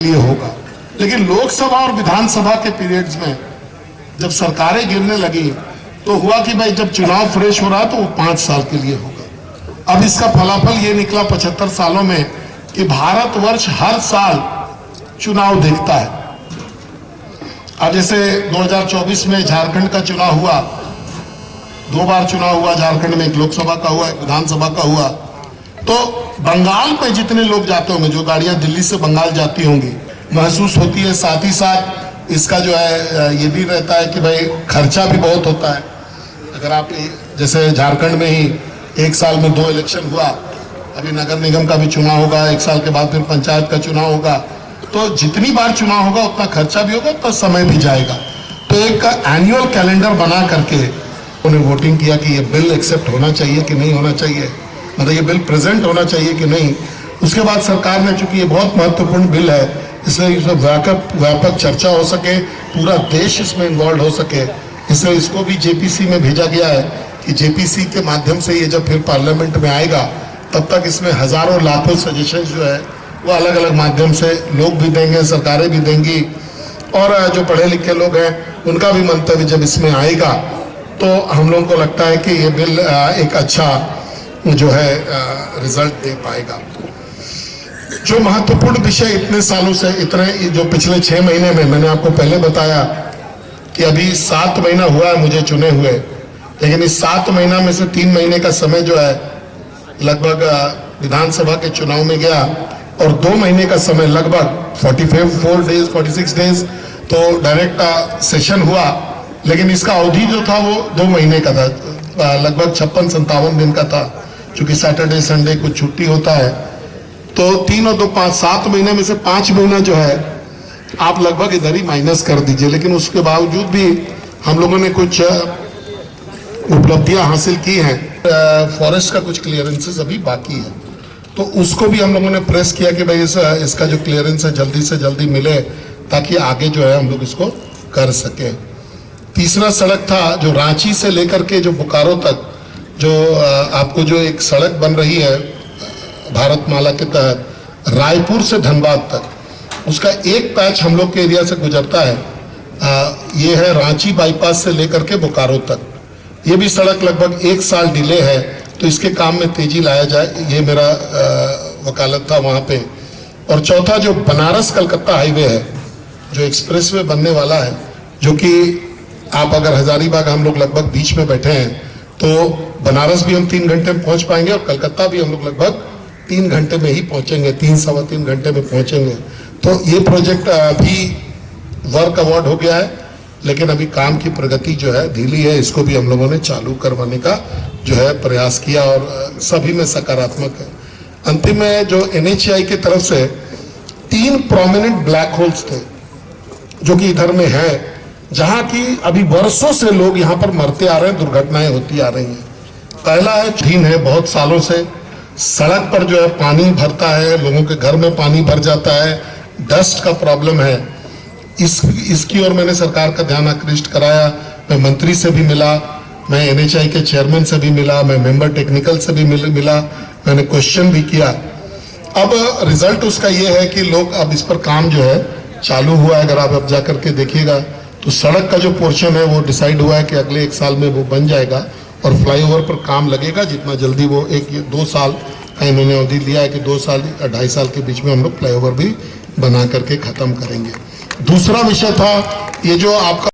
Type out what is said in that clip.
लिए होगा। लेकिन लोकसभा और विधानसभा के पीरियड्स में जब सरकारें गिरने लगी तो हुआ कि भाई जब चुनाव फ्रेश हो रहा तो वो 5 साल के लिए होगा। अब इसका फलाफल ये निकला 75 सालों में कि भारतवर्ष हर साल चुनाव देखता है। अब जैसे 2024 में झारखंड का चुनाव हुआ, 2 बार चुनाव हुआ झारखंड में, एक लोकसभा का हुआ, एक विधानसभा का हुआ। तो बंगाल में जितने लोग जाते होंगे, जो गाड़ियां दिल्ली से बंगाल जाती होंगी, महसूस होती है। साथ ही साथ इसका जो है ये भी रहता है कि भाई खर्चा भी बहुत होता है। अगर आप जैसे झारखंड में ही एक साल में 2 इलेक्शन हुआ, अभी नगर निगम का भी चुनाव होगा, 1 साल के बाद फिर पंचायत का चुनाव होगा, तो जितनी बार चुनाव होगा उतना खर्चा भी होगा, उतना समय भी जाएगा। तो एक एनुअल कैलेंडर बना करके उन्हें वोटिंग किया कि ये बिल एक्सेप्ट होना चाहिए कि नहीं होना चाहिए, मतलब ये बिल प्रेजेंट होना चाहिए कि नहीं। उसके बाद सरकार ने, चूंकि ये बहुत महत्वपूर्ण बिल है, इसलिए इसमें व्यापक चर्चा हो सके, पूरा देश इसमें इन्वॉल्व हो सके, इसलिए इसको भी जेपीसी में भेजा गया है कि जेपीसी के माध्यम से ये जब फिर पार्लियामेंट में आएगा तब तक इसमें हजारों लाखों सजेशन जो है वो अलग अलग माध्यम से लोग भी देंगे, सरकारें भी देंगी, और जो पढ़े लिखे लोग हैं उनका भी मंतव्य जब इसमें आएगा तो हम लोगों को लगता है कि ये बिल एक अच्छा जो है रिजल्ट दे पाएगा। जो महत्वपूर्ण विषय इतने सालों से, इतने जो पिछले 6 महीने में, मैंने आपको पहले बताया कि अभी 7 महीना हुआ है मुझे चुने हुए, लेकिन इस 7 महीना में से 3 महीने का समय जो है लगभग विधानसभा के चुनाव में गया, और 2 महीने का समय लगभग 46 डेज तो डायरेक्ट सेशन हुआ। लेकिन इसका अवधि जो था वो 2 महीने का था, लगभग 56-57 दिन का था, क्योंकि सैटरडे संडे कुछ छुट्टी होता है। तो 3 और 2 5 7 महीने में से 5 महीना जो है आप लगभग इधर ही माइनस कर दीजिए। लेकिन उसके बावजूद भी हम लोगों ने कुछ उपलब्धियां हासिल की हैं। फॉरेस्ट का कुछ क्लियरेंसेस अभी बाकी है, तो उसको भी हम लोगों ने प्रेस किया कि भाई इसका जो क्लियरेंस है जल्दी से जल्दी मिले, ताकि आगे जो है हम लोग इसको कर सके। तीसरा सड़क था जो रांची से लेकर के जो बोकारो तक, जो आपको जो एक सड़क बन रही है भारतमाला के तहत रायपुर से धनबाद तक, उसका एक पैच हम लोग के एरिया से गुजरता है। ये है रांची बाईपास से लेकर के बोकारो तक। ये भी सड़क लगभग 1 साल डिले है, तो इसके काम में तेजी लाया जाए, ये मेरा वकालत था वहाँ पे। और चौथा जो बनारस कलकत्ता हाईवे है, जो एक्सप्रेसवे बनने वाला है, जो कि आप अगर हजारीबाग हम लोग लगभग बीच में बैठे हैं, तो बनारस भी हम 3 घंटे में पहुंच पाएंगे और कलकत्ता भी हम लोग लगभग 3 घंटे में ही पहुंचेंगे, 3-3.25 घंटे में पहुंचेंगे। तो ये प्रोजेक्ट अभी वर्क अवार्ड हो गया है, लेकिन अभी काम की प्रगति जो है धीमी है। इसको भी हम लोगों ने चालू करवाने का जो है प्रयास किया, और सभी में सकारात्मक है। अंतिम में जो NHAI की तरफ से 3 प्रोमिनेंट ब्लैक होल्स थे जो कि इधर में है, जहां की अभी वर्षों से लोग यहाँ पर मरते आ रहे हैं, दुर्घटनाएं होती आ रही हैं। पहला है झील है, बहुत सालों से सड़क पर जो है पानी भरता है, लोगों के घर में पानी भर जाता है, डस्ट का प्रॉब्लम है। इसकी ओर मैंने सरकार का ध्यान आकृष्ट कराया। मैं मंत्री से भी मिला, मैं NHAI के चेयरमैन से भी मिला, मैं मेंबर टेक्निकल से भी मिला, मैंने क्वेश्चन भी किया। अब रिजल्ट उसका ये है कि लोग अब इस पर काम जो है चालू हुआ है। अगर आप अब जा करके देखिएगा तो सड़क का जो पोर्शन है वो डिसाइड हुआ है कि अगले 1 साल में वो बन जाएगा, और फ्लाईओवर पर काम लगेगा जितना जल्दी वो 1-2 साल का इन्होंने अवधि लिया है कि 2 साल 2.5 साल के बीच में हम लोग फ्लाईओवर भी बना करके खत्म करेंगे। दूसरा विषय था ये जो आपका